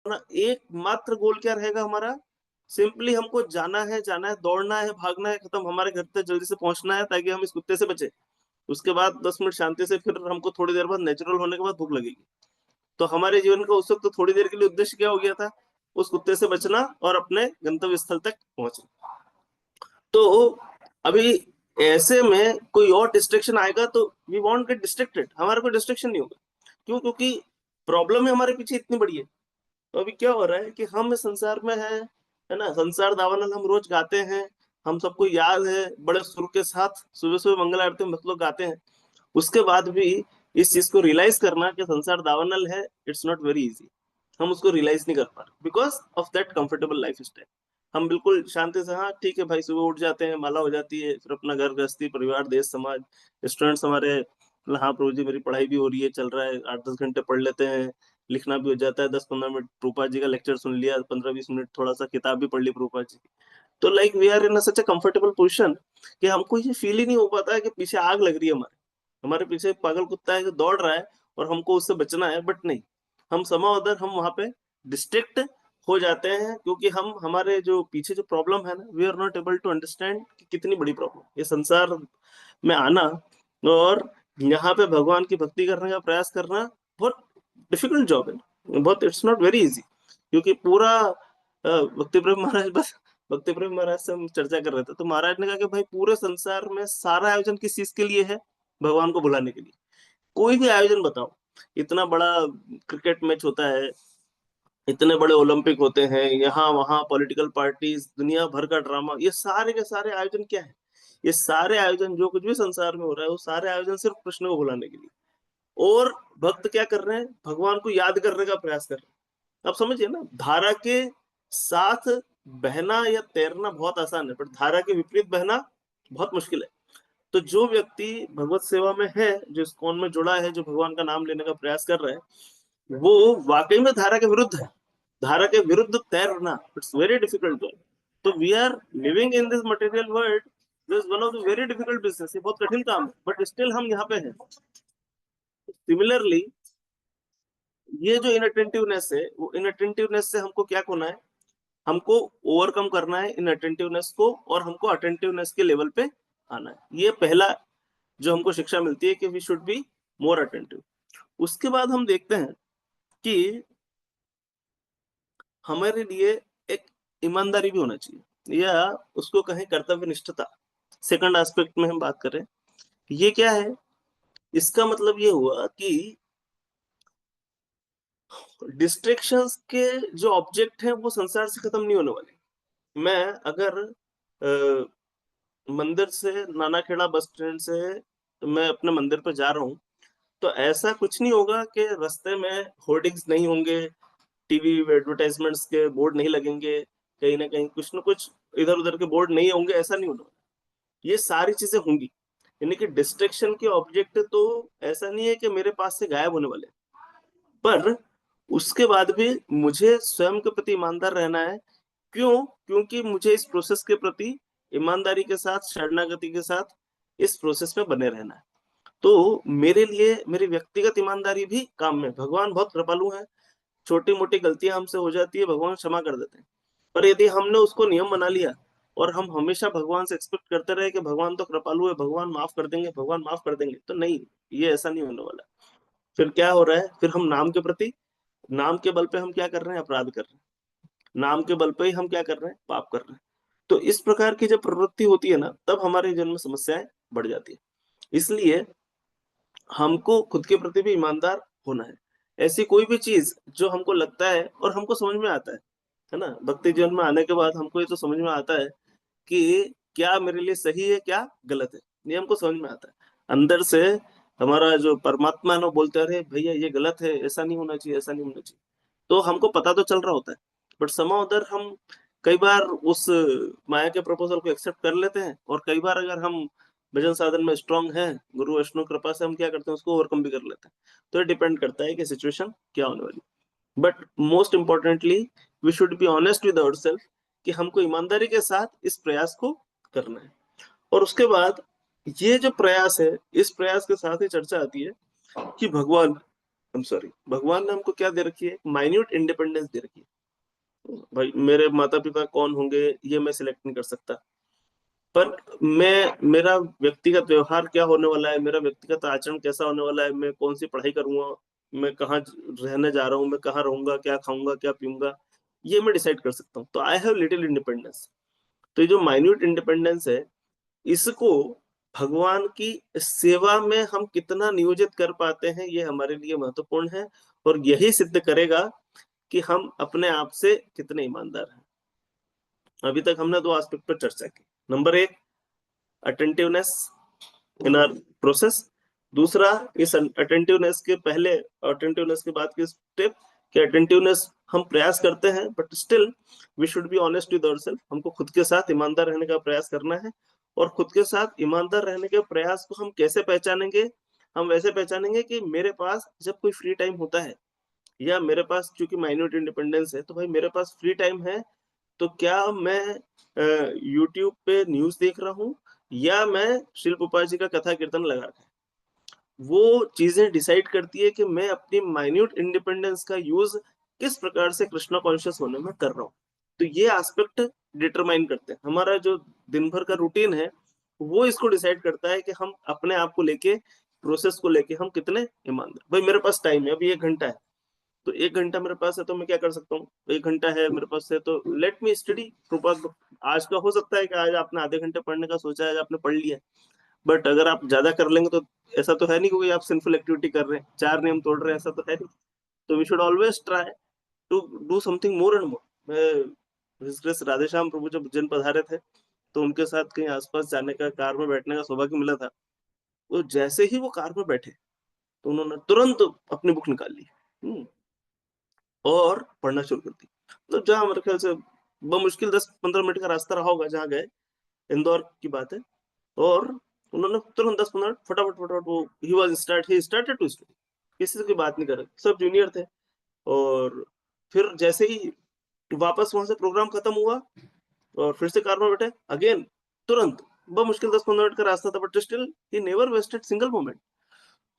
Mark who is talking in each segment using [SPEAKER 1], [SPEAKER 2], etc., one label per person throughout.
[SPEAKER 1] ना, एकमात्र गोल क्या रहेगा हमारा? सिंपली हमको जाना है, दौड़ना है, भागना है, खत्म, हमारे घर तक जल्दी से पहुंचना है ताकि हम इस कुत्ते से बचे। उसके बाद 10 मिनट शांति से, फिर हमको थोड़ी देर बाद नेचुरल होने के बाद भूख लगेगी। तो हमारे जीवन का उस वक्त तो थोड़ी देर के लिए उद्देश्य क्या हो गया था? उस कुत्ते से बचना और अपने गंतव्य स्थल तक पहुंचना। तो अभी ऐसे में कोई और डिस्ट्रैक्शन आएगा तो वी वॉन्ट गेट डिस्ट्रैक्टेड, हमारा कोई डिस्ट्रैक्शन नहीं होगा। क्यों? क्योंकि प्रॉब्लम है हमारे पीछे इतनी बड़ी है। तो अभी क्या हो रहा है कि हम इस संसार में है ना, संसार दावानल हम रोज गाते हैं, हम सबको याद है, बड़े सुर के साथ सुबह सुबह मंगल आरती में भक्त लोग गाते हैं। उसके बाद भी इस चीज को रियलाइज करना कि संसार दावानल है, इट्स नॉट वेरी इजी। हम उसको रियलाइज नहीं कर पा रहे because of that comfortable life style. हम बिल्कुल शांति से, हाँ ठीक है भाई, सुबह उठ जाते हैं, माला हो जाती है, फिर अपना घर गृहस्थी, परिवार, देश, समाज, स्टूडेंट्स हमारे, मतलब हाँ प्रभु जी मेरी पढ़ाई भी हो रही है, चल रहा है, 8-10 घंटे पढ़ लेते हैं, लिखना भी हो जाता है, 10-15 मिनट प्रभुपाद जी का लेक्चर सुन लिया, 15-20 मिनट थोड़ा सा किताब भी पढ़ ली प्रभुपाद जी की। तो like we are in such a comfortable position कि हमको ये फील ही नहीं हो पाता है कि पीछे आग लग रही है हमारे। हमारे पीछे एक पागल कुत्ता है जो दौड़ रहा है और हमको उससे बचना है, बट नहीं, हम समाउदर हम वहां पे डिस्ट्रैक्ट हो जाते हैं, क्योंकि हम हमारे जो पीछे जो प्रॉब्लम है ना, we are not able to understand कि कितनी बड़ी प्रॉब्लम ये संसार में आना और यहाँ पे भगवान की भक्ति करने का प्रयास करना बहुत डिफिकल्ट जॉब है, बहुत, इट्स नॉट वेरी इजी। क्योंकि पूरा भक्ति प्रेम महाराज, बस भक्ति प्रेम महाराज से हम चर्चा कर रहे थे, तो महाराज ने कहा कि भाई पूरे संसार में सारा आयोजन किस चीज के लिए है? भगवान को बुलाने के लिए। कोई भी आयोजन बताओ, इतना बड़ा क्रिकेट मैच होता है, इतने बड़े ओलंपिक होते हैं, यहाँ वहाँ पॉलिटिकल पार्टीज, दुनिया भर का ड्रामा, ये सारे के सारे आयोजन क्या है? ये सारे आयोजन जो कुछ भी संसार में हो रहा है, वो सारे आयोजन सिर्फ कृष्ण को बुलाने के लिए। और भक्त क्या कर रहे हैं? भगवान को याद करने का प्रयास कर रहे हैं। आप समझिए ना, धारा के साथ बहना या तैरना बहुत आसान है, पर धारा के विपरीत बहना बहुत मुश्किल है। तो जो व्यक्ति भगवत सेवा में है, जो इस्कॉन में जुड़ा है, जो भगवान का नाम लेने का प्रयास कर रहा है, वो वाकई में धारा के विरुद्ध है। धारा के विरुद्ध तैरना, इट्स वेरी डिफिकल्ट जॉब। तो we are living in this material world, this one of the very difficult business, ये बहुत कठिन काम है, बट स्टिल हम यहाँ पे हैं। सिमिलरली, ये जो इनअटेंटिवनेस है, वो इनअटेंटिवनेस से हमको क्या होना है? हमको ओवरकम करना है इनअटेंटिवनेस को, और हमको अटेंटिवनेस के लेवल पे आना है। ये पहला जो हमको शिक्षा मिलती है कि we should be more attentive. उसके बाद हम देखते हैं कि हमारे लिए एक ईमानदारी भी होना चाहिए, या उसको कहें कर्तव्य निष्ठता। सेकंड एस्पेक्ट में हम बात करें, ये क्या है? इसका मतलब ये हुआ कि डिस्ट्रैक्शंस के जो ऑब्जेक्ट हैं वो संसार से खत्म नहीं होने वाले। मैं अगर मंदिर से, नानाखेड़ा बस स्टैंड से मैं अपने मंदिर पर जा रहा हूँ, तो ऐसा कुछ नहीं होगा कि रास्ते में होर्डिंग्स नहीं होंगे, टीवी एडवर्टाइजमेंट्स के बोर्ड नहीं लगेंगे, कहीं ना कहीं कुछ ना कुछ इधर उधर के बोर्ड नहीं होंगे, ऐसा नहीं होना। ये सारी चीजें होंगी। यानी कि डिस्ट्रैक्शन के ऑब्जेक्ट तो ऐसा नहीं है कि मेरे पास से गायब होने वाले, पर उसके बाद भी मुझे स्वयं के प्रति ईमानदार रहना है। क्यों? क्योंकि मुझे इस प्रोसेस के प्रति ईमानदारी के साथ, शरणागति के साथ इस प्रोसेस में बने रहना है। तो मेरे लिए मेरी व्यक्तिगत ईमानदारी भी काम में, भगवान बहुत कृपालु है, छोटी मोटी गलतियां हमसे हो जाती है, भगवान क्षमा कर देते हैं। पर यदि हमने उसको नियम बना लिया और हम हमेशा भगवान से एक्सपेक्ट करते रहे कि भगवान तो कृपालु है, भगवान माफ कर देंगे, भगवान माफ कर देंगे, तो नहीं, ये ऐसा नहीं होने वाला। फिर क्या हो रहा है? फिर हम नाम के प्रति, नाम के बल पे हम क्या कर रहे हैं? अपराध कर रहे हैं। नाम के बल पे ही हम क्या कर रहे हैं? पाप कर रहे हैं। तो इस प्रकार की जब प्रवृत्ति होती है ना, तब हमारे जीवन में समस्याएं बढ़ जाती है। इसलिए हमको खुद के प्रति भी ईमानदार होना है। ऐसी कोई भी चीज जो हमको लगता है और हमको समझ में आता है ना, भक्ति जीवन में आने के बाद हमको ये तो समझ में आता है कि क्या मेरे लिए सही है, क्या गलत है, ये हमको समझ में आता है। अंदर से हमारा जो परमात्मा है ना, वो बोलते रहे भैया ये गलत है, ऐसा नहीं होना चाहिए, ऐसा नहीं होना चाहिए। तो हमको पता तो चल रहा होता है, बट समा उधर हम कई बार उस माया के प्रपोजल को एक्सेप्ट कर लेते हैं, और कई बार अगर हम भजन साधन में स्ट्रांग हैं, गुरु वैष्णव कृपा से हम क्या करते हैं? उसको ओवरकम भी कर लेते हैं। तो ये डिपेंड करता है कि सिचुएशन क्या होने वाली। But most importantly, we should be honest with ourself कि हमको ईमानदारी के साथ इस प्रयास को करना है। और उसके बाद ये जो प्रयास है, इस प्रयास के साथ ही चर्चा आती है कि भगवान सॉरी, भगवान ने हमको क्या दे रखी है, माइन्यूट इंडिपेंडेंस दे रखी है। भाई मेरे माता पिता कौन होंगे ये मैं सिलेक्ट नहीं कर सकता, पर मैं, मेरा व्यक्तिगत व्यवहार क्या होने वाला है, मेरा व्यक्तिगत आचरण कैसा होने वाला है, मैं कौन सी पढ़ाई करूंगा, मैं कहाँ रहने जा रहा हूँ, मैं कहाँ रहूंगा, क्या खाऊंगा क्या पीऊंगा, ये मैं डिसाइड कर सकता हूँ। तो आई हैव लिटिल इंडिपेंडेंस। तो ये जो माइन्यूट इंडिपेंडेंस है, इसको भगवान की सेवा में हम कितना नियोजित कर पाते हैं, ये हमारे लिए महत्वपूर्ण है, और यही सिद्ध करेगा कि हम अपने आप से कितने ईमानदार हैं। अभी तक हमने दो एस्पेक्ट पर चर्चा की। नंबर एक, अटेंटिवनेस इन आवर प्रोसेस। दूसरा, इस अटेंटिवनेस के पहले, अटेंटिवनेस के बाद की स्टेप, कि अटेंटिवनेस हम प्रयास करते हैं, but still we should be honest with ourself. हमको खुद के साथ ईमानदार रहने का प्रयास करना है। और खुद के साथ ईमानदार रहने के प्रयास को हम कैसे पहचानेंगे? हम वैसे पहचानेंगे कि मेरे पास जब कोई फ्री टाइम होता है, या मेरे पास चूंकि माइन्यूट इंडिपेंडेंस है, तो भाई मेरे पास फ्री टाइम है, तो क्या मैं यूट्यूब पे न्यूज देख रहा हूँ, या मैं शिल गोपाल जी का कथा कीर्तन लगा रहा हूँ? वो चीजें डिसाइड करती है कि मैं अपनी माइन्यूट इंडिपेंडेंस का यूज किस प्रकार से कृष्णा कॉन्शियस होने में कर रहा हूँ। तो ये एस्पेक्ट डिटरमाइन करते हैं हमारा जो दिन भर का रूटीन है, वो इसको डिसाइड करता है कि हम अपने आप को लेके, प्रोसेस को लेके हम कितने ईमानदार। भाई मेरे पास टाइम है, अभी 1 घंटा है, तो 1 घंटा मेरे पास है, तो मैं क्या कर सकता हूँ, 1 घंटा है मेरे पास है, तो let me study proper book. आज का हो सकता है कि आज आपने आधे घंटे पढ़ने का सोचा है, आज आपने पढ़ लिया, बट अगर आप ज्यादा कर लेंगे तो ऐसा तो है नहीं कि आप सिंफुल एक्टिविटी कर रहे हैं, 4 नियम तोड़ रहे हैं, ऐसा तो है नहीं। तो we should always try to do something more and more. मैं राधे श्याम प्रभु जब उज्जैन पधारे थे, तो उनके साथ कहीं आसपास जाने का, कार में बैठने का सौभाग्य मिला था। तो जैसे ही वो कार में बैठे, तो उन्होंने तुरंत अपनी बुक निकाल ली, और पढ़ना शुरू कर दी। तो जहाँ मेरे ख्याल से बमुश्किल 10-15 मिनट का रास्ता रहा होगा जहाँ गए, इंदौर की बात है। और उन्होंने तुरंत 10-15 मिनट फटाफट फटाफट वो ही स्टार्टेड टू स्टडी। किसी से कोई बात नहीं कर रहे, सब जूनियर थे। और फिर जैसे ही वापस वहां से प्रोग्राम खत्म हुआ, और फिर से कार में बैठे अगेन, तुरंत, बमुश्किल 10-15 मिनट का रास्ता था, but still he never wasted single moment.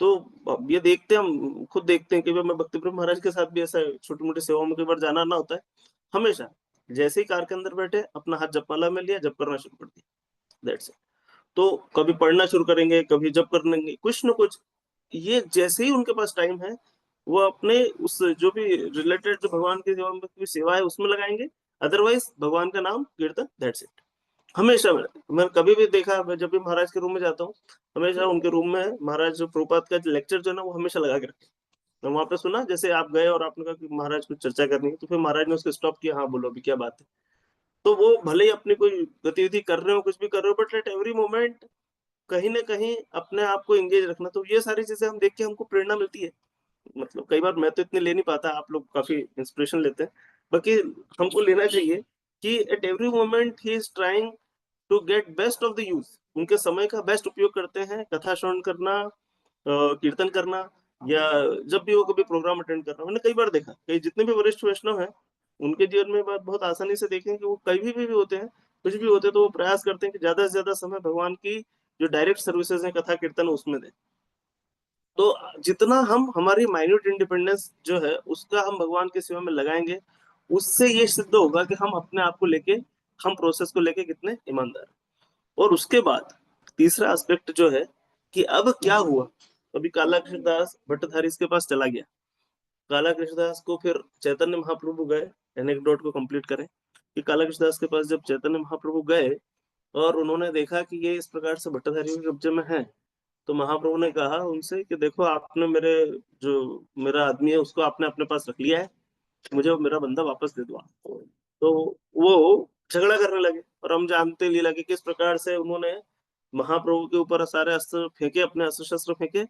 [SPEAKER 1] तो अब ये देखते हैं, हम खुद देखते हैं कि मैं भक्ति प्रभु महाराज के साथ भी ऐसा छोटी मोटी सेवाओं में कई बार जाना ना होता है। हमेशा जैसे ही कार के अंदर बैठे, अपना हाथ जपमाला में लिया, जप करना शुरू कर दिया, दैट्स इट। तो कभी पढ़ना शुरू करेंगे, कभी जप कर लेंगे, कुछ ना कुछ। ये जैसे ही उनके पास टाइम है, वो अपने उस जो भी रिलेटेड, जो भगवान की सेवा में कोई सेवा है, उसमें लगाएंगे। अदरवाइज भगवान का नाम कीर्तन, दैट्स इट। हमेशा मैं कभी भी देखा, मैं जब भी महाराज के रूम में जाता हूँ, हमेशा उनके रूम में महाराज जो प्रभुपाद का लेक्चर जो है ना, वो हमेशा लगा के रखते हैं। मैं वहां पे सुना, जैसे आप गए और आपने कहा कि महाराज कुछ चर्चा करनी है, तो फिर महाराज ने उसको स्टॉप किया, हाँ बोलो अभी क्या बात है। तो वो भले ही अपनी कोई गतिविधि कर रहे हो, कुछ भी कर रहे हो, बट एट एवरी मोमेंट कहीं ना कहीं अपने आप को एंगेज रखना। तो ये सारी चीजें हम देख के हमको प्रेरणा मिलती है। मतलब कई बार मैं तो इतने ले नहीं पाता, आप लोग काफी इंस्पिरेशन लेते हैं, बाकी हमको लेना चाहिए कि at every moment he is trying to get best of the use. उनके समय का बेस्ट उपयोग करते हैं, कथा श्रवण करना, कीर्तन करना, या जब भी वो कभी प्रोग्राम अटेंड कर रहा हूँ। मैंने कई बार देखा, कई जितने भी वरिष्ठ वैष्णव हैं, उनके जीवन में बात बहुत आसानी से देखें कि वो कहीं भी होते हैं, कुछ भी होते हैं, तो वो प्रयास करते हैं कि ज्यादा से ज्यादा समय भगवान की जो डायरेक्ट सर्विसेज है, कथा कीर्तन, उसमें दें। तो जितना हम, हमारी माइन्यूट इंडिपेंडेंस जो है, उसका हम भगवान की सेवा में लगाएंगे, उससे ये सिद्ध होगा कि हम अपने आप को लेके, हम प्रोसेस को लेके कितने ईमानदार। और उसके बाद तीसरा एस्पेक्ट जो है, कि अब क्या हुआ। अभी काला कृष्णदास भट्टधारी इसके पास चला गया। काला कृष्णदास को फिर चैतन्य महाप्रभु गए, एनेक्डोट को कंप्लीट करें, कि काला कृष्णदास के पास जब चैतन्य महाप्रभु गए, और उन्होंने देखा कि ये इस प्रकार से भट्टधारी के कब्जे में है, तो महाप्रभु ने कहा उनसे कि देखो, आपने मेरे, जो मेरा आदमी है, उसको आपने अपने पास रख लिया है, मुझे वो मेरा बंदा वापस दे दो आप। तो वो झगड़ा करने लगे, और हम जानते लीला कि किस प्रकार से उन्होंने महाप्रभु के ऊपर सारे अस्त्र फेंके, अपने अस्त्र शस्त्र फेंके,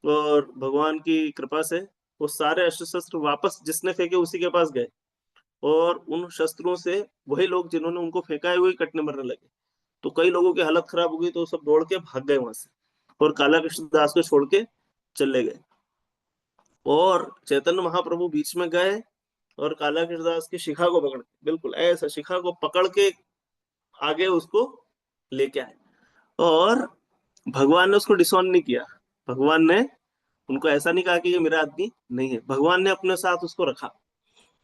[SPEAKER 1] और भगवान की कृपा से वो सारे अस्त्र शस्त्र वापस जिसने फेंके उसी के पास गए, और उन शस्त्रों से वही लोग जिन्होंने उनको फेंका है वही कटने मरने लगे। तो कई लोगों की हालत खराब हो गई, तो सब दौड़ के भाग गए वहां से, और काला कृष्ण दास को छोड़ के चले गए। और चैतन्य महाप्रभु बीच में गए, और काला कृष्ण दास की शिखा को पकड़ के, बिल्कुल ऐसा शिखा को पकड़ के आगे उसको लेके आए। और भगवान ने उसको डिसऑन नहीं किया, भगवान ने उनको ऐसा नहीं कहा कि ये मेरा आदमी नहीं है, भगवान ने अपने साथ उसको रखा।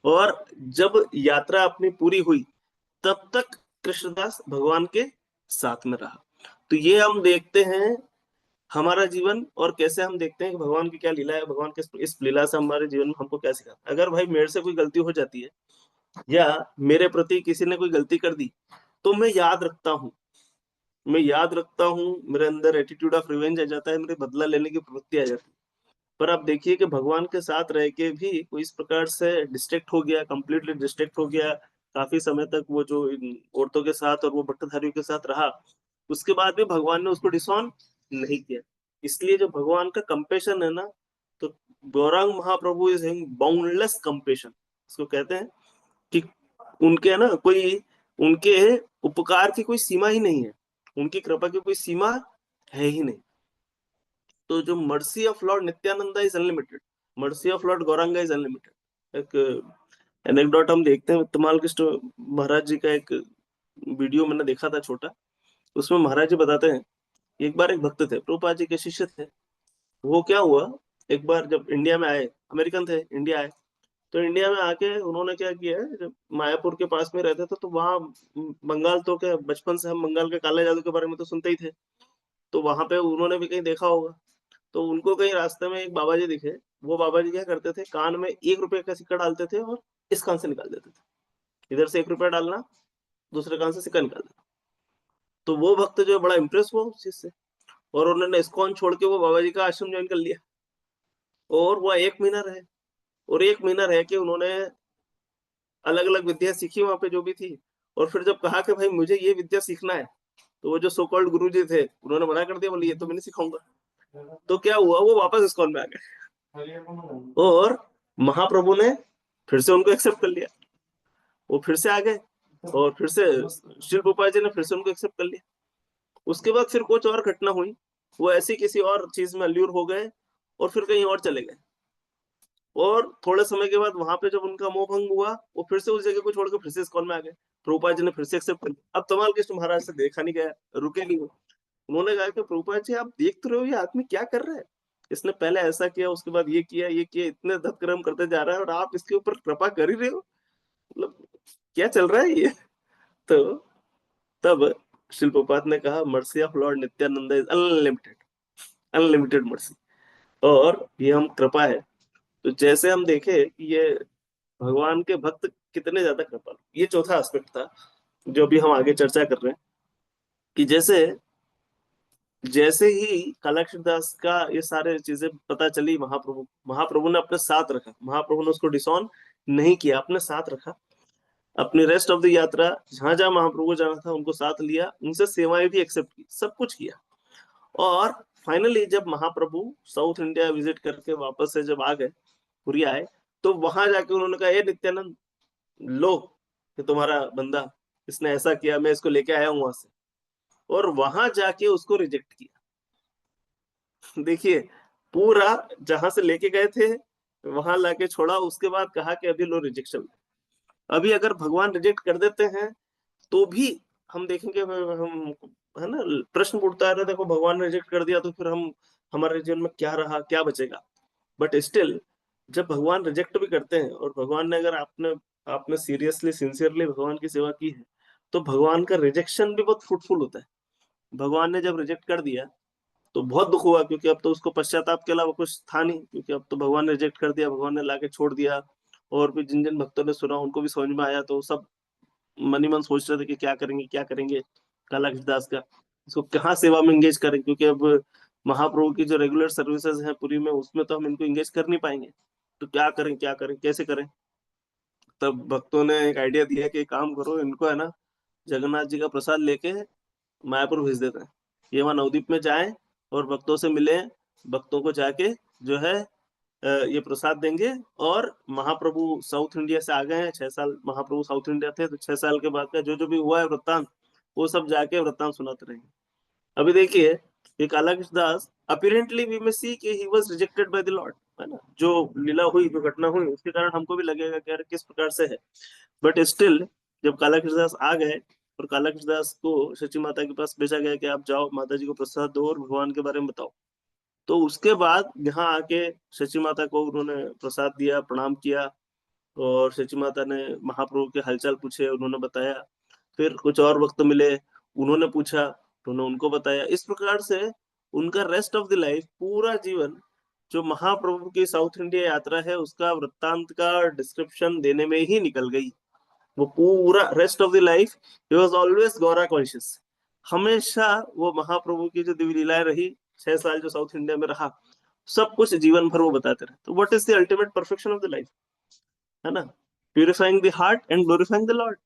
[SPEAKER 1] और जब यात्रा अपनी पूरी हुई तब तक कृष्णदास भगवान के साथ में रहा। तो ये हम देखते हैं हमारा जीवन, और कैसे हम देखते हैं कि भगवान की क्या लीला है, भगवान के इस लीला से हमारे जीवन में हमको क्या सिखाता है। अगर भाई मेरे से कोई गलती हो जाती है या मेरे प्रति किसी ने कोई गलती कर दी, तो मैं याद रखता हूँ, मेरे अंदर एटीट्यूड ऑफ रिवेंज आ जाता है, मेरे बदला लेने की प्रवृत्ति आ जाती है। पर आप देखिए कि भगवान के साथ रह के भी कोई इस प्रकार से डिस्ट्रैक्ट हो गया, कंप्लीटली डिस्ट्रैक्ट हो गया, काफी समय तक वो जो इन औरतों के साथ और वो बट्टधारियों के साथ रहा, उसके बाद भी भगवान ने उसको डिसऑन नहीं किया। इसलिए जो भगवान का कंपेशन है ना, तो गौरांग महाप्रभु इज हैविंग बाउंडलेस कंपेशन, इसको कहते हैं कि उनके है ना कोई, उनके उपकार की कोई सीमा ही नहीं है, उनकी कृपा की कोई सीमा है ही नहीं। तो जो mercy of Lord Nityananda is unlimited, mercy of Lord Gauranga is unlimited. एक एनेक्डोट हम देखते हैं, तमाल कृष्ण महाराज जी का एक वीडियो मैंने देखा था छोटा, उसमें महाराज जी बताते हैं एक बार एक भक्त थे, प्रभुपाद जी के शिष्य थे। वो क्या हुआ, एक बार जब इंडिया में आए, अमेरिकन थे, इंडिया आए, तो इंडिया में आके उन्होंने क्या किया है, जब मायापुर के पास में रहते थे तो वहाँ बंगाल, तो क्या बचपन से हम बंगाल के काले जादू के बारे में तो सुनते ही थे, तो वहां पे उन्होंने भी कहीं देखा होगा। तो उनको कहीं रास्ते में एक बाबा जी दिखे, वो बाबा जी क्या करते थे, कान में 1 रुपए का सिक्का डालते थे और इस कान से निकाल देते थे, इधर से 1 रुपया डालना, दूसरे कान से सिक्का निकाल देना। तो वो भक्त जो है बड़ा इंप्रेस हुआ उस चीज से, और उन्होंने इस्कॉन छोड़ के वो बाबा जी का आश्रम ज्वाइन कर लिया, और वो 1 महीना रहे, और 1 महीना रह के उन्होंने अलग अलग विद्या सीखी वहां पे जो भी थी। और फिर जब कहा कि भाई मुझे ये विद्या सीखना है, तो वो जो सो कॉल्ड गुरु जी थे उन्होंने मना कर दिया, बोले ये तो मैं नहीं सिखाऊंगा। तो क्या हुआ, वो वापस इस्कॉन में आ गए, और महाप्रभु ने फिर से उनको एक्सेप्ट कर लिया, वो फिर से आ गए, और फिर से शिल गोपाल जी ने फिर से उनको एक्सेप्ट कर लिया। उसके बाद फिर कुछ और घटना हुई, वो ऐसी किसी और चीज में अल्यूर हो गए, और फिर कहीं और चले गए। और थोड़े समय के बाद वहां पे जब उनका मोह भंग हुआ, वो फिर से उस जगह को छोड़कर फिर से इस्कॉन में आ गए। प्रभुपाद जी ने फिर से एक्सेप्ट कर लिया। अब तमाल कृष्ण महाराज से देखा नहीं गया, रुके नहीं वो। उन्होंने कहा कि प्रभुपाद जी आप देख तो रहे हो ये आदमी क्या कर रहा है, इसने पहले ऐसा किया, उसके बाद ये किया, ये किया, इतने धतक्रम करते जा रहा है, और आप इसके ऊपर कृपा कर ही रहे हो, मतलब क्या चल रहा है ये। तो तब श्रील प्रभुपाद ने कहा mercy of Lord Nityanand is unlimited, unlimited mercy, और ये हम कृपा है। तो जैसे हम देखे कि ये भगवान के भक्त कितने ज्यादा कृपालु, ये चौथा एस्पेक्ट था जो भी हम आगे चर्चा कर रहे हैं, कि जैसे जैसे ही कालाक्षर दास का ये सारे चीजें पता चली, महाप्रभु ने अपने साथ रखा, महाप्रभु ने उसको डिसऑन नहीं किया, अपने साथ रखा। अपनी रेस्ट ऑफ द यात्रा जहां जहां महाप्रभु को जाना था उनको साथ लिया, उनसे सेवाएं भी एक्सेप्ट की, सब कुछ किया। और फाइनली जब महाप्रभु साउथ इंडिया विजिट करके वापस से जब आ गए, पुरी आए, तो वहां जाके उन्होंने कहा, ए नित्यानंद, लो कि तुम्हारा बंदा, इसने ऐसा किया, मैं इसको लेके आया हूं वहां से। और वहां जाके उसको रिजेक्ट किया। देखिए, पूरा जहां से लेके गए थे वहां लाके छोड़ा, उसके बाद कहा कि अभी लो रिजेक्शन। अभी अगर भगवान रिजेक्ट कर देते हैं तो भी हम देखेंगे, हम है ना, प्रश्न उठता है, देखो भगवान ने रिजेक्ट कर दिया तो फिर हम, हमारे जीवन में क्या रहा, क्या बचेगा। बट स्टिल जब भगवान रिजेक्ट भी करते हैं, और भगवान ने अगर आपने आपने सीरियसली सिंसियरली भगवान की सेवा की है, तो भगवान का रिजेक्शन भी बहुत फ्रूटफुल होता है। भगवान ने जब रिजेक्ट कर दिया तो बहुत दुख हुआ, क्योंकि अब तो उसको पश्चाताप के अलावा कुछ था नहीं, क्योंकि अब तो भगवान ने रिजेक्ट कर दिया, भगवान ने लाके छोड़ दिया। और भी जिन जिन भक्तों ने सुना उनको भी समझ में आया, तो सब मन ही मन सोच रहे थे कि क्या करेंगे, क्या करेंगे काला दास का, इसको कहाँ सेवा में एंगेज करें, क्योंकि अब महाप्रभु की जो रेगुलर सर्विसेज हैं पुरी में, उसमें तो हम इनको एंगेज कर नहीं पाएंगे। तो क्या करें, क्या करें, कैसे करें। तब भक्तों ने एक आइडिया दिया कि एक काम करो, इनको है ना जगन्नाथ जी का प्रसाद लेके मायापुर भेज देते हैं, ये वहां नवदीप में जाएं और भक्तों से मिले, भक्तों को जाके जो है ये प्रसाद देंगे। और महाप्रभु साउथ इंडिया से आ गए हैं, 6 साल महाप्रभु साउथ इंडिया थे, तो 6 साल के बाद का जो जो भी हुआ है वृत्तांत, वो सब जाके वृत्तांत सुनाते रहेंगे। अभी देखिए, ये काला दास अपीरेंटली वी में सी कि he was rejected by the Lord, है ना, जो लीला हुई, जो घटना हुई, उसके कारण हमको भी लगेगा कि यार किस प्रकार से है। बट स्टिल जब काला दास आ गए, और काला दास को सची माता के पास भेजा गया कि आप जाओ माता जी को प्रसाद दो और भगवान के बारे में बताओ, तो उसके बाद यहाँ आके शची माता को उन्होंने प्रसाद दिया, प्रणाम किया, और शची माता ने महाप्रभु के हालचाल पूछे, उन्होंने बताया। फिर कुछ और वक्त मिले, उन्होंने पूछा तो उन्होंने उनको बताया। इस प्रकार से उनका रेस्ट ऑफ द लाइफ, पूरा जीवन, जो महाप्रभु की साउथ इंडिया यात्रा है उसका वृत्तांत का डिस्क्रिप्शन देने में ही निकल गई। वो पूरा rest of the life he was always Gaura conscious. हमेशा वो महाप्रभु की जो दिव्य लीलाएं रही, 6 साल जो साउथ इंडिया में रहा, सब कुछ जीवन भर वो बताते रहे। तो what is the ultimate perfection of the life, है ना? Purifying the heart and glorifying the Lord.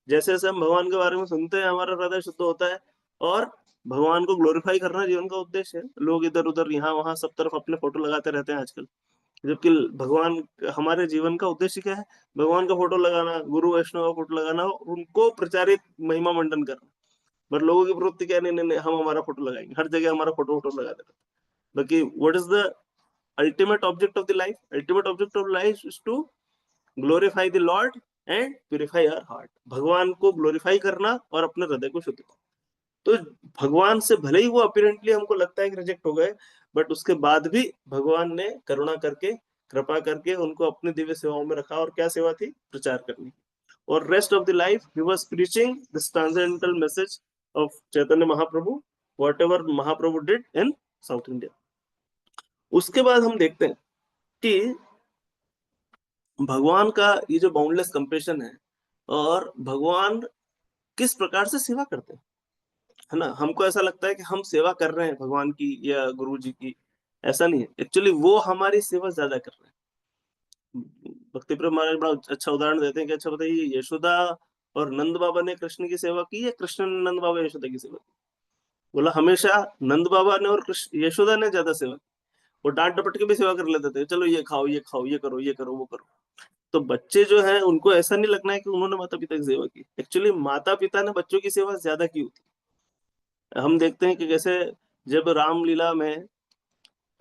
[SPEAKER 1] जैसे जैसे हम भगवान के बारे में सुनते हैं, हमारा हृदय शुद्ध होता है, और भगवान को ग्लोरीफाई करना जीवन का उद्देश्य है। लोग इधर उधर यहाँ वहां सब तरफ अपने फोटो लगाते रहते हैं आजकल, जबकि भगवान, हमारे जीवन का उद्देश्य क्या है? भगवान का फोटो लगाना, गुरु वैष्णव का फोटो लगाना, उनको प्रचारित, महिमा मंडन करना। बट लोगों की प्रवृत्ति क्या है, नहीं नहीं नहीं, हम हमारा फोटो लगाएंगे, हर जगह हमारा फोटो फोटो लगा देते हैं। बाकी what is the ultimate object of the life? Ultimate object of life is to glorify the lord and purify our heart. भगवान को ग्लोरीफाई करना और अपने हृदय को शुद्ध करना। तो भगवान से भले ही वो अपीरेंटली हमको लगता है कि रिजेक्ट हो गए, बट उसके बाद भी भगवान ने करुणा करके, कृपा करके उनको अपनी दिव्य सेवाओं में रखा। और क्या सेवा थी? प्रचार करनी। और rest of the life he was preaching this transcendental message of Chaitanya Mahaprabhu, whatever Mahaprabhu did in south India. उसके बाद हम देखते हैं कि भगवान का ये जो बाउंडलेस कंपेशन है, और भगवान किस प्रकार से सेवा करते हैं, है ना? हमको ऐसा लगता है कि हम सेवा कर रहे हैं भगवान की या गुरु जी की। ऐसा नहीं है, एक्चुअली वो हमारी सेवा ज्यादा कर रहे हैं। भक्ति प्रेम महाराज बड़ा अच्छा उदाहरण देते हैं कि अच्छा बताइए, यशोदा और नंद बाबा ने कृष्ण की सेवा की, या कृष्ण ने नंद बाबा यशोदा की सेवा की? बोला हमेशा नंद बाबा ने और कृष्ण यशोदा ने ज्यादा सेवा की। वो डांट डपट के भी सेवा कर लेते थे, चलो ये खाओ ये खाओ, ये करो ये करो वो करो। तो बच्चे जो है उनको ऐसा नहीं लगना है कि उन्होंने माता पिता की सेवा की। एक्चुअली माता पिता ने बच्चों की सेवा ज्यादा की होती है। हम देखते हैं कि जैसे जब रामलीला में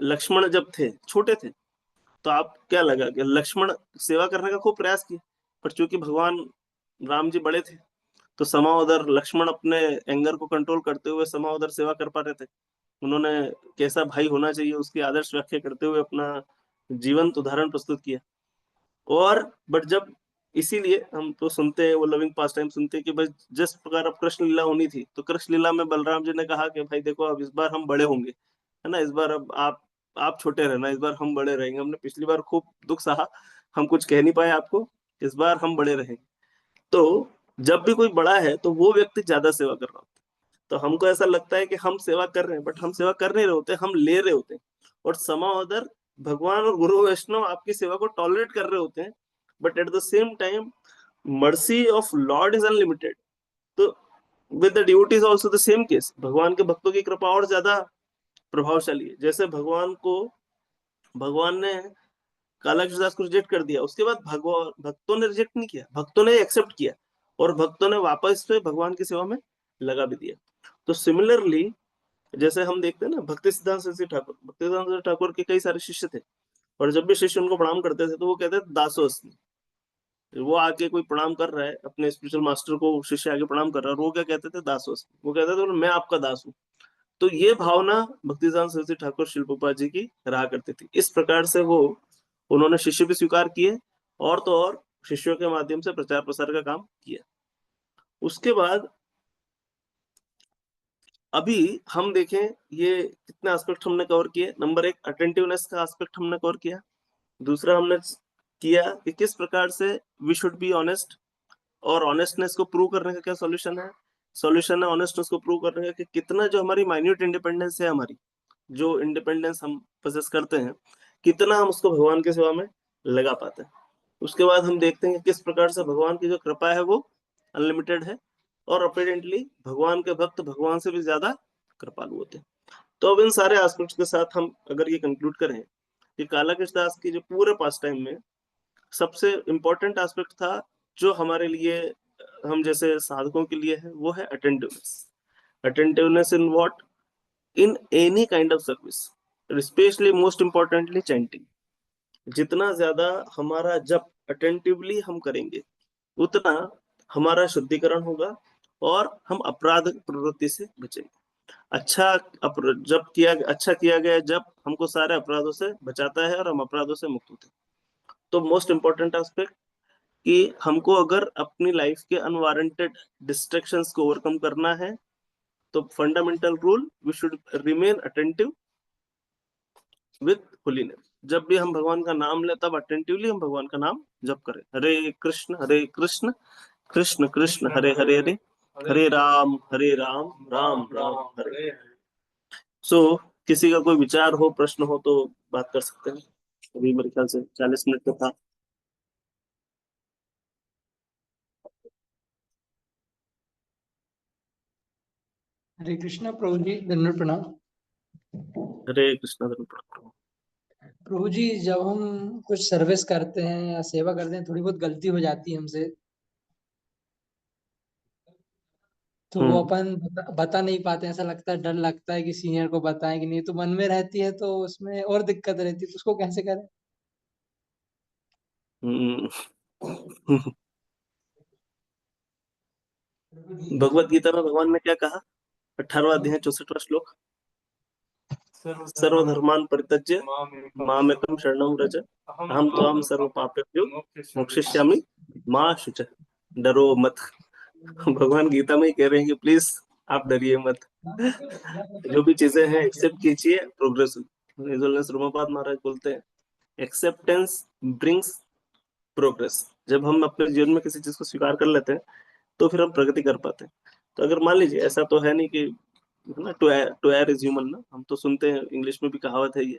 [SPEAKER 1] लक्ष्मण जब थे, छोटे थे, तो आप क्या लगा कि लक्ष्मण सेवा करने का खूब प्रयास किया, पर चूंकि भगवान राम जी बड़े थे, तो समाओदर लक्ष्मण अपने एंगर को कंट्रोल करते हुए समाओदर सेवा कर पा रहे थे। उन्होंने कैसा भाई होना चाहिए उसकी आदर्श व्याख्या करते हुए अपना जीवंत उदाहरण प्रस्तुत किया। और बट जब, इसीलिए हम तो सुनते हैं, वो लविंग पास टाइम सुनते हैं कि बस जिस प्रकार अब कृष्ण लीला होनी थी, तो कृष्ण लीला में बलराम जी ने कहा कि भाई देखो, अब इस बार हम बड़े होंगे, है ना? इस बार अब आप छोटे रहना, इस बार हम बड़े रहेंगे। हमने पिछली बार खूब दुख सहा, हम कुछ कह नहीं पाए आपको, इस बार हम बड़े रहेंगे। तो जब भी कोई बड़ा है तो वो व्यक्ति ज्यादा सेवा कर रहा होता है। तो हमको ऐसा लगता है कि हम सेवा कर रहे हैं, बट हम सेवा कर नहीं रहे होते, हम ले रहे होते हैं। और समा उधर भगवान और गुरु वैष्णव आपकी सेवा को टॉलरेट कर रहे होते हैं, but at the same time mercy of lord is unlimited. तो with the devotees also the same case, भगवान के भक्तों की कृपा और ज्यादा प्रभावशाली है। जैसे भगवान ने कालाक्षी दास को रिजेक्ट कर दिया, उसके बाद भगवान, भक्तों ने रिजेक्ट नहीं किया, भक्तों ने एक्सेप्ट किया, और भक्तों ने वापस से भगवान की सेवा में लगा भी दिया। तो सिमिलरली, जैसे हम देखते हैं ना, भक्ति सिद्धांत सरस्वती ठाकुर, भक्ति सिद्धांत सरस्वती ठाकुर के कई सारे शिष्य थे, और जब भी शिष्य उनको प्रणाम करते थे तो वो कहते थे दासोस्मि। वो आके कोई प्रणाम कर रहा है अपने स्पिरिचुअल मास्टर को, शिष्य आगे प्रणाम कर रहा है, वो क्या कहते थे? दासोस्मि। वो कहते थे मैं आपका दास हूँ। तो ये भावना भक्ति सिद्धांत सरस्वती ठाकुर शिल प्रभुपाद जी की रहा करती थी। इस प्रकार से वो, उन्होंने शिष्य भी स्वीकार किए, और तो और शिष्यों के माध्यम से प्रचार प्रसार का काम किया। उसके बाद अभी हम देखें, ये कितने एस्पेक्ट हमने कवर किए। नंबर 1, अटेंटिवनेस का एस्पेक्ट हमने कवर किया। दूसरा हमने किया कि किस प्रकार से वी शुड बी ऑनेस्ट, और ऑनेस्टनेस को प्रूव करने का क्या सॉल्यूशन है। सॉल्यूशन है ऑनेस्टनेस को प्रूव करने का कि कितना जो हमारी माइन्यूट इंडिपेंडेंस है, हमारी जो इंडिपेंडेंस हम पोजेस करते हैं, कितना हम उसको भगवान की सेवा में लगा पाते हैं। उसके बाद हम देखते हैं कि किस प्रकार से भगवान की जो कृपा है वो अनलिमिटेड है, और अपेरेंटली भगवान के भक्त भगवान से भी ज्यादा कृपालु होते हैं। तो अब इन सारे एस्पेक्ट्स के साथ हम अगर ये कंक्लूड करें कि कालाकृष्ण दास की जो पूरे पास टाइम में सबसे इम्पोर्टेंट एस्पेक्ट था, जो हमारे लिए, हम जैसे साधकों के लिए है, वो है attentiveness. Attentiveness in what? In any kind of service, specially most importantly chanting. जितना ज्यादा हमारा जब अटेंटिवली हम करेंगे, उतना हमारा शुद्धिकरण होगा, और हम अपराध प्रवृत्ति से बचेंगे। अच्छा किया गया जब हमको सारे अपराधों से बचाता है और हम अपराधों से मुक्त होते हैं। तो मोस्ट इंपॉर्टेंट एस्पेक्ट कि हमको अगर अपनी लाइफ के अनवारंटेड डिस्ट्रैक्शंस को ओवरकम करना है, तो fundamental rule, we should remain attentive with holiness. जब भी हम भगवान का नाम ले, तब अटेंटिवली हम भगवान का नाम जप करें। हरे कृष्ण कृष्ण कृष्ण हरे हरे हरे, हरे राम राम राम हरे। सो किसी का कोई विचार हो, प्रश्न हो तो बात कर सकते हैं। अभी मेरे ख्याल से 40 मिनट का था।
[SPEAKER 2] हरे कृष्णा प्रभु जी, दंडवत प्रणाम।
[SPEAKER 1] हरे कृष्ण हरे कृष्ण।
[SPEAKER 2] प्रभु जी, जब हम कुछ सर्विस करते हैं या सेवा करते हैं, थोड़ी बहुत गलती हो जाती है हमसे, तो वो
[SPEAKER 1] हम्म
[SPEAKER 2] अपन बता नहीं पाते। ऐसा लगता है, डर लगता है कि सीनियर को बताएं कि नहीं, तो मन में रहती है, तो उसमें और दिक्कत रहती है। तो उसको कैसे करें?
[SPEAKER 1] हम्म। भगवत गीता में भगवान ने क्या कहा? 18वां अध्याय 64वां श्लोक, सर्वधर्मान् परित्यज्य मामेकं शरणं व्रज, अहम त्वां सर्व पापेभ्यो मोक्षयिष्यामि मा शुचः। डरो मत। भगवान गीता में ही कह रहे हैं कि प्लीज आप डरिए मत। जो भी चीजें हैं एक्सेप्ट कीजिए, प्रोग्रेस होगी। रूमापाद महाराज बोलते हैं, एक्सेप्टेंस ब्रिंग्स प्रोग्रेस। जब हम अपने जीवन में किसी चीज को स्वीकार कर लेते हैं, तो फिर हम प्रगति कर पाते हैं। तो अगर मान लीजिए, ऐसा तो है नहीं कि, है ना, टू एयर इज ह्यूमन ना, हम तो सुनते हैं, इंग्लिश में भी कहावत है ये,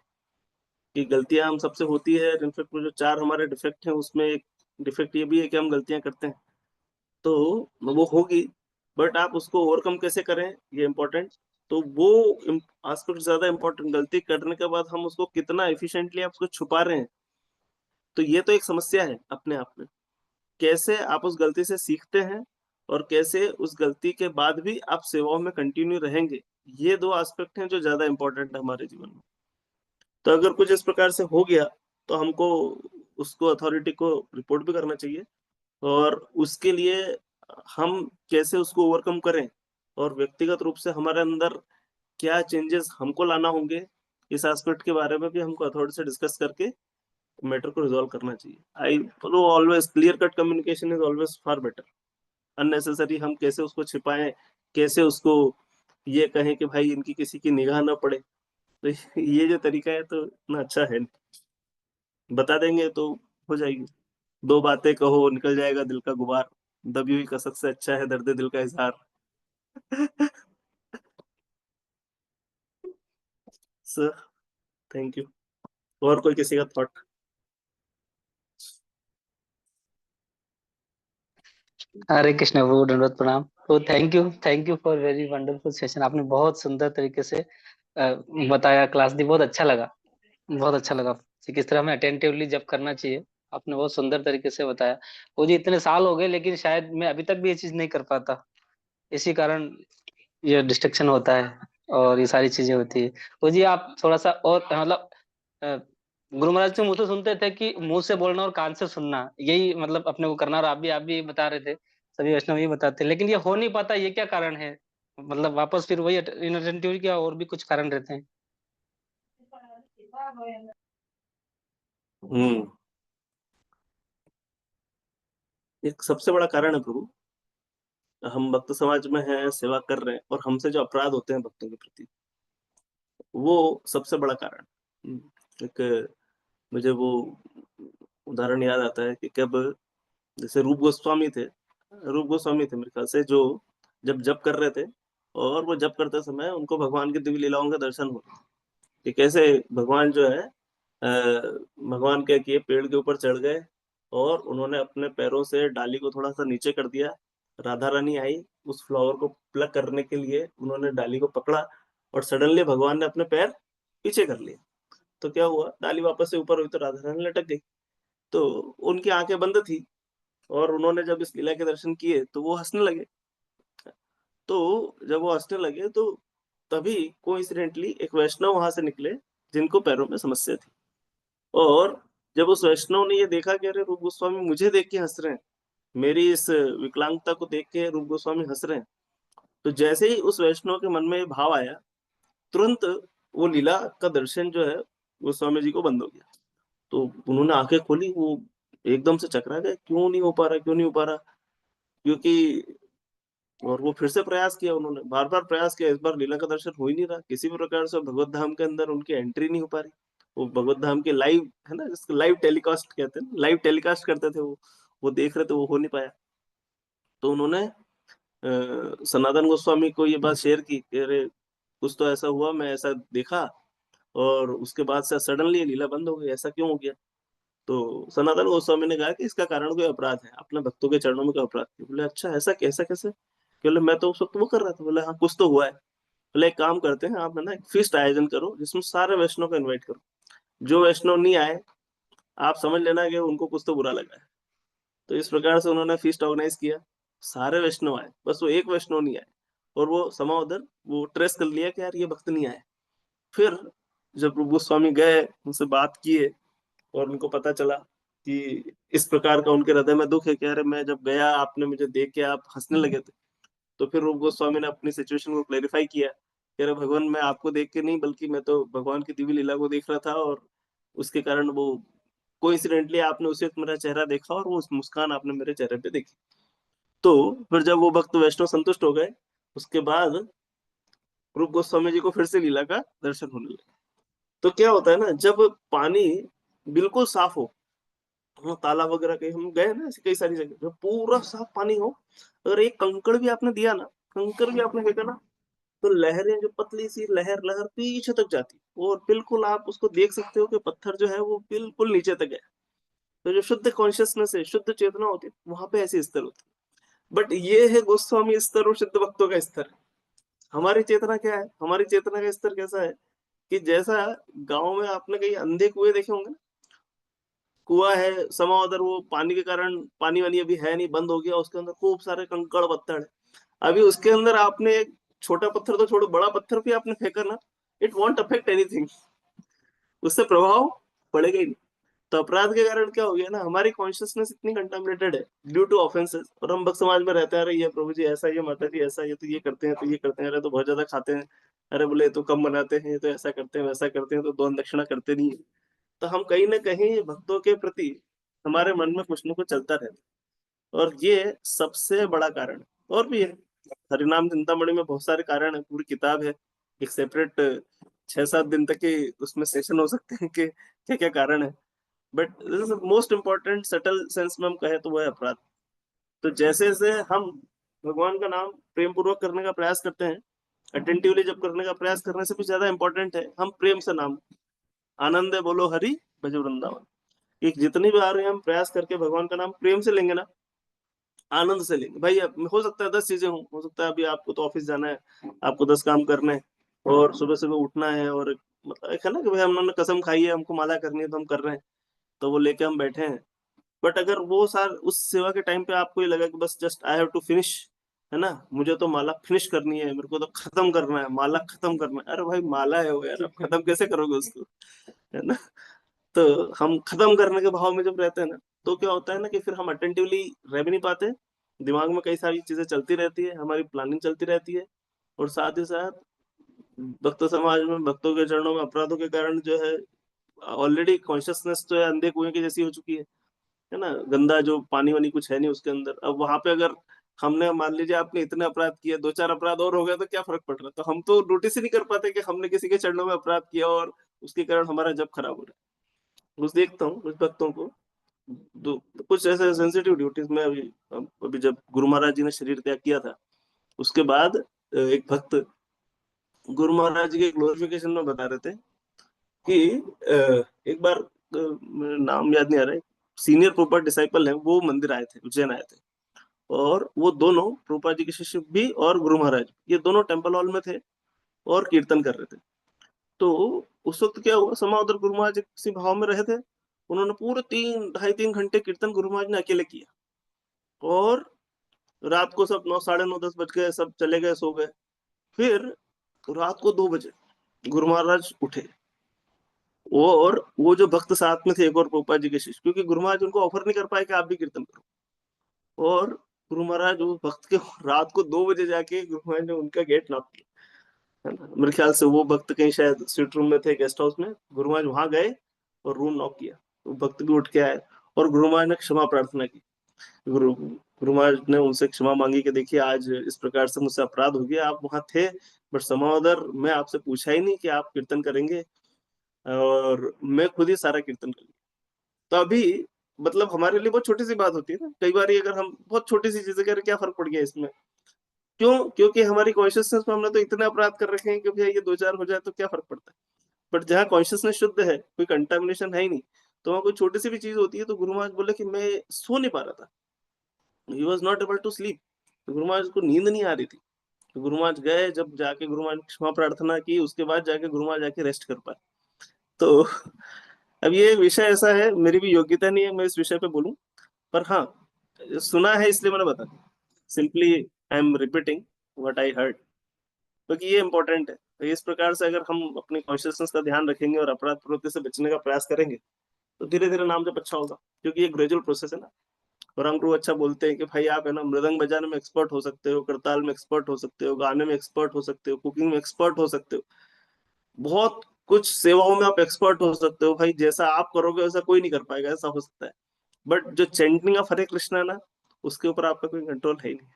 [SPEAKER 1] कि गलतियां हम सबसे होती है। इनफेक्ट वो जो 4 हमारे डिफेक्ट हैं, उसमें एक डिफेक्ट ये भी है कि हम गलतियां करते हैं। तो वो होगी, बट आप उसको ओवरकम कैसे करें, ये इम्पोर्टेंट। तो वो एस्पेक्ट ज्यादा इम्पोर्टेंट, गलती करने के बाद हम उसको कितना एफिशिएंटली आप उसको छुपा रहे हैं। तो ये तो एक समस्या है अपने आप में। कैसे आप उस गलती से सीखते हैं, और कैसे उस गलती के बाद भी आप सेवाओं में कंटिन्यू रहेंगे, ये 2 एस्पेक्ट हैं जो ज्यादा इंपॉर्टेंट है हमारे जीवन में। तो अगर कुछ इस प्रकार से हो गया, तो हमको उसको अथॉरिटी को रिपोर्ट भी करना चाहिए, और उसके लिए हम कैसे उसको ओवरकम करें, और व्यक्तिगत रूप से हमारे अंदर क्या चेंजेस हमको लाना होंगे, इस एस्पेक्ट के बारे में भी हमको अथॉरिटी से डिस्कस करके मैटर को रिजॉल्व करना चाहिए। I follow always clear cut communication is always far better. Unnecessary हम कैसे उसको छिपाएं, कैसे उसको ये कहें कि भाई इनकी किसी की निगाह ना पड़े, तो ये जो तरीका है तो इतना अच्छा है नहीं। बता देंगे तो हो जाएगी। 2 बातें कहो, निकल जाएगा दिल का गुबार। दबी हुई कसक से अच्छा है दर्द दिल का इजहार। Sir, thank you. और कोई किसी का थॉट?
[SPEAKER 3] हरे कृष्ण प्रभु, दंडवत प्रणाम। तो thank you for very wonderful session. आपने बहुत सुंदर तरीके से बताया, क्लास दी, बहुत अच्छा लगा, बहुत अच्छा लगा कि किस तरह हमें अटेंटिवली जब करना चाहिए। आपने बहुत सुंदर तरीके से बताया। वो जी, इतने साल हो गए लेकिन शायद मैं अभी तक भी ये चीज नहीं कर पाता। इसी कारण ये डिस्ट्रक्शन होता है और ये सारी चीजें होती है। वो जी, आप थोड़ा सा और मतलब अ, गुरु महाराज से मुंह से सुनते थे कि मुंह से बोलना और कान से सुनना, यही मतलब अपने को करना। और आप भी बता रहे थे, सभी वैष्णव ये बताते हैं, लेकिन ये हो नहीं पाता। ये क्या कारण है? मतलब वापस फिर वही इनअटेंटिव, क्या और भी कुछ कारण रहते हैं?
[SPEAKER 1] हम्म एक सबसे बड़ा कारण है प्रभु, हम भक्त समाज में हैं, सेवा कर रहे हैं, और हमसे जो अपराध होते हैं भक्तों के प्रति, वो सबसे बड़ा कारण। एक मुझे वो उदाहरण याद आता है कि कब, जैसे रूप गोस्वामी थे मेरे ख्याल से, जो जब जप कर रहे थे, और वो जप करते समय उनको भगवान की दिव्य लीलाओं का दर्शन हुआ, कि कैसे भगवान जो है, भगवान क्या किए, पेड़ के ऊपर चढ़ गए, और उन्होंने अपने पैरों से डाली को थोड़ा सा नीचे कर दिया। राधा रानी आई, उस फ्लावर को प्लग करने के लिए उन्होंने डाली को पकड़ा, और सडनली भगवान ने अपने पैर पीछे कर लिए। तो क्या हुआ, डाली वापस से ऊपर हुई, तो राधा रानी लटक गई। तो उनकी आंखें बंद थी, और उन्होंने जब इस लीला के दर्शन किए, तो वो हंसने लगे। तो जब वो हंसने लगे, तो तभी कोइंसिडेंटली एक वैष्णव वहां से निकले, जिनको पैरों में समस्या थी। और जब उस वैष्णव ने ये देखा कि अरे रूप गोस्वामी मुझे देख के हंस रहे हैं, मेरी इस विकलांगता को देख के रूप गोस्वामी हंस रहे हैं, तो जैसे ही उस वैष्णव के मन में ये भाव आया, तुरंत वो लीला का दर्शन जो है वो स्वामी जी को बंद हो गया। तो उन्होंने आंखें खोली, वो एकदम से चकरा गए, क्यों नहीं हो पा रहा, क्यों नहीं हो पा रहा? क्योंकि और वो फिर से प्रयास किया उन्होंने, बार-बार प्रयास किया, इस बार लीला का दर्शन हो ही नहीं रहा। किसी भी प्रकार से भगवत धाम के अंदर उनकी एंट्री नहीं हो पा रही। वो भगवत धाम के लाइव है ना, जिसको लाइव टेलीकास्ट कहते हैं, लाइव टेलीकास्ट करते थे वो देख रहे थे, वो हो नहीं पाया। तो उन्होंने सनातन गोस्वामी को ये बात शेयर की कि अरे कुछ तो ऐसा हुआ, मैं ऐसा देखा और उसके बाद से सडनली ये लीला बंद हो गई, ऐसा क्यों हो गया? तो सनातन गोस्वामी ने कहा कि इसका कारण कोई अपराध है, अपने भक्तों के चरणों में कोई अपराध है। बोले अच्छा, ऐसा कैसे? बोले मैं तो उस वक्त वो कर रहा था। बोले हाँ, कुछ तो हुआ है। बोले एक काम करते हैं, आप है ना एक फीस्ट आयोजन करो जिसमें सारे वैष्णव को इनवाइट करो। जो वैष्णव नहीं आए, आप समझ लेना कि उनको कुछ तो बुरा लगा है। तो इस प्रकार से उन्होंने फीस्ट ऑर्गेनाइज किया। सारे वैष्णव आए, बस वो एक वैष्णव नहीं आए। और वो समाउदर वो ट्रेस कर लिया कि यार ये भक्त नहीं आए। फिर जब प्रभु स्वामी गए, उनसे बात किए और उनको पता चला कि इस प्रकार का उनके हृदय में दुख है कि अरे मैं जब गया, आपने मुझे देख के आप हंसने लगे थे। तो फिर रूप गोस्वामी ने अपनी सिचुएशन को क्लेरिफाई किया कि अरे भगवान, मैं आपको देख के नहीं, बल्कि मैं तो भगवान की दिव्य लीला को देख रहा था और उसके कारण वो कोइंसिडेंटली आपने उसी वक्त मेरा चेहरा देखा और वो मुस्कान आपने मेरे चेहरे पे देखी। तो फिर जब वो भक्त वैष्णव संतुष्ट हो गए, उसके बाद रूप गोस्वामी जी को फिर से लीला का दर्शन होने लगा। तो क्या होता है ना, जब पानी बिल्कुल साफ हो, हाँ, तालाब वगैरह कहीं हम गए ना, ऐसी कई सारी जगह जब पूरा साफ पानी हो, अगर एक कंकड़ भी आपने दिया ना, कंकड़ भी आपने फेंका ना, तो लहरें, जो पतली सी लहर लहर पीछे तक जाती और बिल्कुल आप उसको देख सकते हो कि पत्थर जो है वो बिल्कुल नीचे तक है। तो जो शुद्ध कॉन्शियसनेस है, शुद्ध चेतना होती है, वहां पे ऐसी स्तर होती है। बट ये है गोस्वामी स्तर और शुद्ध भक्तों का स्तर। हमारी चेतना क्या है? हमारी चेतना का स्तर कैसा है कि जैसा गांव में आपने कहीं अंधे कुएं देखे होंगे ना, कुआं है, समा उधर, वो पानी के कारण पानी वानी अभी है नहीं, बंद हो गया, उसके अंदर खूब सारे कंकड़ पत्थर है। अभी उसके अंदर आपने एक छोटा पत्थर तो छोड़ो, बड़ा पत्थर भी आपने फेंका ना, इट वॉन्ट अफेक्ट एनीथिंग, उससे प्रभाव पड़ेगा ही नहीं। तो अपराध के कारण क्या हो गया ना, हमारी कॉन्शियसनेस इतनी कंटामिनेटेड है ड्यू टू ऑफेंसेस, और हम भक्त समाज में रहते हैं, अरे ये प्रभु जी ऐसा, ये माता जी ऐसा, ये तो ये करते हैं, तो ये करते हैं, अरे तो बहुत ज्यादा खाते हैं, अरे बोले ये तो कम बनाते हैं, ये तो ऐसा करते हैं, वैसा करते हैं, तो दान दक्षिणा करते नहीं है। तो हम कहीं ना कहीं भक्तों के प्रति हमारे मन में कुछ न कुछ चलता रहता है, और ये सबसे बड़ा कारण है। और भी है, हरिनाम चिंतामणि में बहुत सारे कारण है, पूरी किताब है, एक सेपरेट 6-7 दिन तक के उसमें सेशन हो सकते हैं कि क्या क्या कारण है। But this is most important, subtle sense में हम कहें तो वो है अपराध। तो जैसे जैसे हम भगवान का नाम प्रेम पूर्वक करने का प्रयास करते हैं, अटेंटिवली जब करने का प्रयास करने से भी ज्यादा इंपॉर्टेंट है हम प्रेम से नाम, आनंद है बोलो हरि भज वृंदावन, कि जितनी बार हम प्रयास करके भगवान का नाम प्रेम से लेंगे ना, आनंद से लेंगे। भाई अब हो सकता है 10 चीजें हो सकता है अभी आपको तो ऑफिस जाना है, आपको 10 काम करने हैं, और सुबह सुबह उठना है, और मतलब एक है ना कि भाई हमने कसम खाई है, हमको माला करनी है तो हम कर रहे हैं, तो वो लेके हम बैठे हैं। बट अगर वो सार उस सेवा के टाइम पे आपको ये लगा कि बस just I have to finish, है ना, मुझे तो माला फिनिश करनी है, मेरे को तो खत्म करना है, माला खत्म करना है, अरे भाई माला है वो यार, आप खत्म कैसे करोगे उसको, है ना? तो हम खत्म करने के भाव में जब रहते हैं ना, तो क्या होता है ना कि फिर हम अटेंटिवली रह भी नहीं पाते, दिमाग में कई सारी चीजें चलती रहती है, हमारी प्लानिंग चलती रहती है, और साथ ही साथ भक्त समाज में भक्तों के चरणों में अपराधों के कारण जो है, ऑलरेडी कॉन्शियसनेस तो है अंधे कुएं की जैसी हो चुकी है ना, गंदा जो पानी वानी कुछ है नहीं उसके अंदर। अब वहां पे अगर हमने, मान लीजिए आपने इतने अपराध किए, 2-4 अपराध और हो गया तो क्या फर्क पड़ रहा है? तो हम तो नोटिस ही नहीं कर पाते कि हमने किसी के चरणों में अपराध किया और उसके कारण हमारा जब खराब हो रहा है। कुछ देखता हूँ कुछ भक्तों को, कुछ ऐसे सेंसिटिव ड्यूटीज में, अभी जब गुरु महाराज जी ने शरीर त्याग किया था, उसके बाद एक भक्त गुरु महाराज जी के ग्लोरिफिकेशन में बता रहे थे कि एक बार, नाम याद नहीं आ रहा है, सीनियर प्रोपर डिसाइपल है, वो मंदिर आए थे, उज्जैन आए थे, और वो दोनों रूपा जी के शिष्य भी और गुरु महाराज, ये दोनों टेम्पल हॉल में थे और कीर्तन कर रहे थे। तो उस वक्त क्या हुआ, समा उधर गुरु महाराज किसी भाव में रहे थे, उन्होंने पूरे 3 ढाई 3 घंटे कीर्तन गुरु महाराज ने अकेले किया, और रात को सब 9, 9:30, 10 बज गए, सब चले गए, सो गए। फिर रात को 2 बजे गुरु महाराज उठे, और वो जो भक्त साथ में थे, एक और पोपा जी के शिष्य, क्योंकि गुरु महाराज उनको ऑफर नहीं कर पाए कि आप भी कीर्तन करो, और गुरु महाराज वो भक्त के रात को 2 बजे जाके गुरु महाराज ने उनका गेट नॉक किया, है ना। मेरे ख्याल से वो भक्त कहीं शायद स्वीट रूम में थे, गेस्ट हाउस में। गुरु महाराज वहां गए और रूम नॉक किया, वो भक्त भी उठ के आए और गुरु महाराज ने क्षमा प्रार्थना की। गुरु महाराज ने उनसे क्षमा मांगी कि देखिए आज इस प्रकार से मुझसे अपराध हो गया, आप वहां थे बट समाउदर मैं आपसे पूछा ही नहीं कि आप कीर्तन करेंगे और मैं खुद ही सारा कीर्तन कर लिया। तो अभी मतलब हमारे लिए बहुत छोटी सी बात होती है ना, कई बार अगर हम बहुत छोटी सी चीजें करें, क्या फर्क पड़ गया इसमें, क्यों? क्योंकि हमारी कॉन्शियसनेस में हमने तो इतने अपराध कर रखे हैं कि भैया ये 2-4 हो जाए तो क्या फर्क पड़ता है। बट जहाँ कॉन्शियसनेस शुद्ध है, कोई कंटामिनेशन है ही नहीं, तो वहाँ कोई छोटी सी भी चीज होती है तो गुरु महाराज बोले कि मैं सो नहीं पा रहा था, he was not able to sleep. तो गुरु महाराज को नींद नहीं आ रही थी, तो गुरु महाराज गए, जब जाके गुरु महाराज ने क्षमा प्रार्थना की, उसके बाद जाके गुरु महाराज जाके रेस्ट कर पाए। तो अब ये विषय ऐसा है, मेरी भी योग्यता नहीं है मैं इस विषय पे बोलूं, पर हाँ सुना है इसलिए मैंने बता दिया। Simply I am repeating what I heard, क्योंकि ये इंपॉर्टेंट है। तो इस प्रकार से अगर हम अपनी कॉन्शियसनेस का ध्यान रखेंगे और अपराध प्रवृत्ति से बचने का प्रयास करेंगे तो धीरे धीरे नाम जब अच्छा होगा, क्योंकि ये ग्रेजुअल प्रोसेस है ना। और हम अच्छा बोलते हैं कि भाई आप है ना मृदंग बजाने में एक्सपर्ट हो सकते हो, करताल में एक्सपर्ट हो सकते हो, गाने में एक्सपर्ट हो सकते हो, कुकिंग में एक्सपर्ट हो सकते हो, बहुत कुछ सेवाओं में आप एक्सपर्ट हो सकते हो। भाई जैसा आप करोगे वैसा कोई नहीं कर पाएगा, ऐसा हो सकता है। बट जो चैंटिंग ऑफ हरे कृष्णा है ना, उसके ऊपर आपका कोई कंट्रोल है ही नहीं।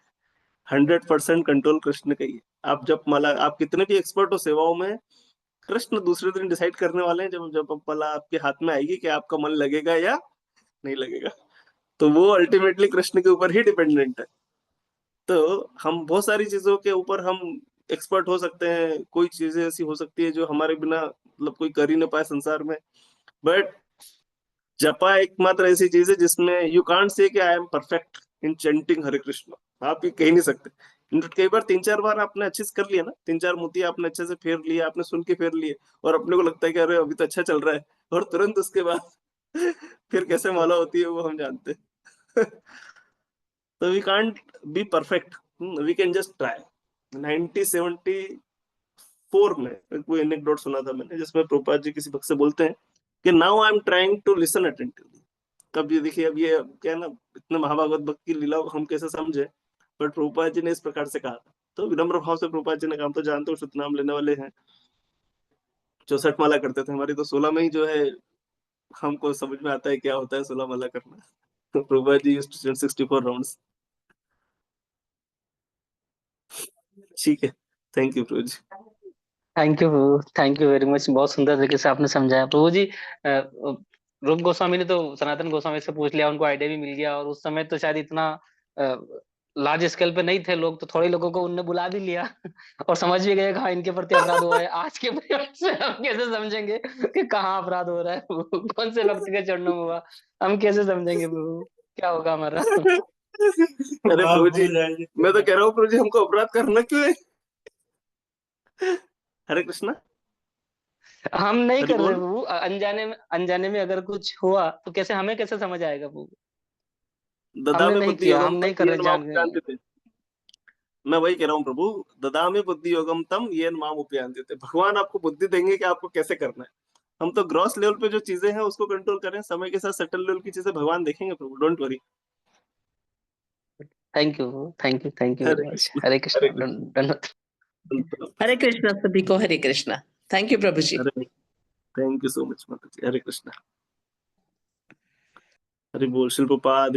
[SPEAKER 1] 100% कंट्रोल कृष्ण का ही है। आप जब माला, आप कितने भी एक्सपर्ट हो सेवाओं में, कृष्ण दूसरे दिन डिसाइड करने वाले हैं, जब जब माला आपके हाथ में आएगी कि आपका मन लगेगा या नहीं लगेगा। तो वो अल्टीमेटली कृष्ण के ऊपर ही डिपेंडेंट है। तो हम बहुत सारी चीजों के ऊपर हम एक्सपर्ट हो सकते हैं, कोई चीजें ऐसी हो सकती है जो हमारे बिना मतलब कोई कर ही ना पाए संसार में। बट जपा एकमात्र ऐसी चीज है जिसमें यू कांट से कि I am perfect in chanting Hare Krishna, आप ये कह नहीं सकते। इनफैक्ट कई बार 3-4 बार आपने अच्छे से कर लिया ना, 3-4 मोती आपने अच्छे से फेर लिया, आपने सुन के फेर लिए और अपने को लगता है कि अरे अभी तो अच्छा चल रहा है, और तुरंत उसके बाद फिर कैसे माला होती है वो हम जानते हैं। तो we can't be perfect, we can just try. 1974 में कोई एनेक्डोट सुना था मैंने, जिसमें प्रभुपाद जी किसी भक्त से बोलते हैं कि now I am trying to listen attentively. तब ये देखिए, अब ये क्या है ना, इतने महाभागवत भक्त की लीला को हम कैसे समझे, बट प्रभुपाद जी ने इस प्रकार से कहा था। तो विनम्र भाव से प्रभुपाद जी ने कहा, तो जानते हो शुद्ध नाम लेने वाले हैं, 64 माला करते थे, हमारी तो 16 में ही जो है हमको समझ में आता है क्या होता है 16 माला करना। तो Prabhupad ji used to 64 rounds. ठीक है, thank you Prabhu ji.
[SPEAKER 3] Thank you very much. बहुत सुंदर तरीके से आपने समझाया प्रभु जी। रूप गोस्वामी ने तो सनातन गोस्वामी से पूछ लिया, उनको आइडिया भी मिल गया, और उस समय तो शायद इतना लार्ज स्केल पे नहीं थे लोग, तो थोड़े लोगों को उनने बुला भी लिया और समझ भी गए हाँ इनके प्रति अपराध हुआ है। आज के प्रयोग से हम कैसे समझेंगे कि कहाँ अपराध हो रहा है, कौन से भक्त के चरणों में हुआ, हम कैसे समझेंगे प्रभु, क्या होगा हमारा?
[SPEAKER 1] अरे प्रभु जी, मैं तो कह रहा हूँ प्रभु जी, हमको अपराध करना क्यों है? हरे कृष्णा।
[SPEAKER 3] हम नहीं
[SPEAKER 1] हरि
[SPEAKER 3] कर रहे
[SPEAKER 1] बोल।
[SPEAKER 3] प्रभु, अनजाने में अगर कुछ हुआ तो कैसे, हमें कैसे समझ आएगा प्रभु? हमने
[SPEAKER 1] ददामे
[SPEAKER 3] नहीं
[SPEAKER 1] बुद्धि
[SPEAKER 3] किया,
[SPEAKER 1] योगम
[SPEAKER 3] हम नहीं
[SPEAKER 1] तम
[SPEAKER 3] कर रहे
[SPEAKER 1] येन माम
[SPEAKER 3] जान गए।
[SPEAKER 1] उपयान्ति थे। मैं वही कह रहा हूँ प्रभु, ददामे बुद्धि योगम तम येन माम उपयान्ति थे। भगवान आपको बुद्धि देंगे कि आपको कैसे करना है। हम तो ग्रॉस लेवल पे जो चीजें हैं उसको कंट्रोल करें, समय के साथ सटल लेवल की चीजें भगवान देखेंगे प्रभु, don't worry.
[SPEAKER 3] Thank you very
[SPEAKER 1] Hare
[SPEAKER 3] much.
[SPEAKER 1] Krishna.
[SPEAKER 3] Hare
[SPEAKER 1] Hare
[SPEAKER 3] Krishna.
[SPEAKER 1] Krishna.
[SPEAKER 4] Hare Krishna सभी को, हरे कृष्णा। थैंक यू प्रभु जी।
[SPEAKER 1] Hare, thank you so much माता जी। हरे कृष्ण। हरि बोल। शिल प्रभुपाद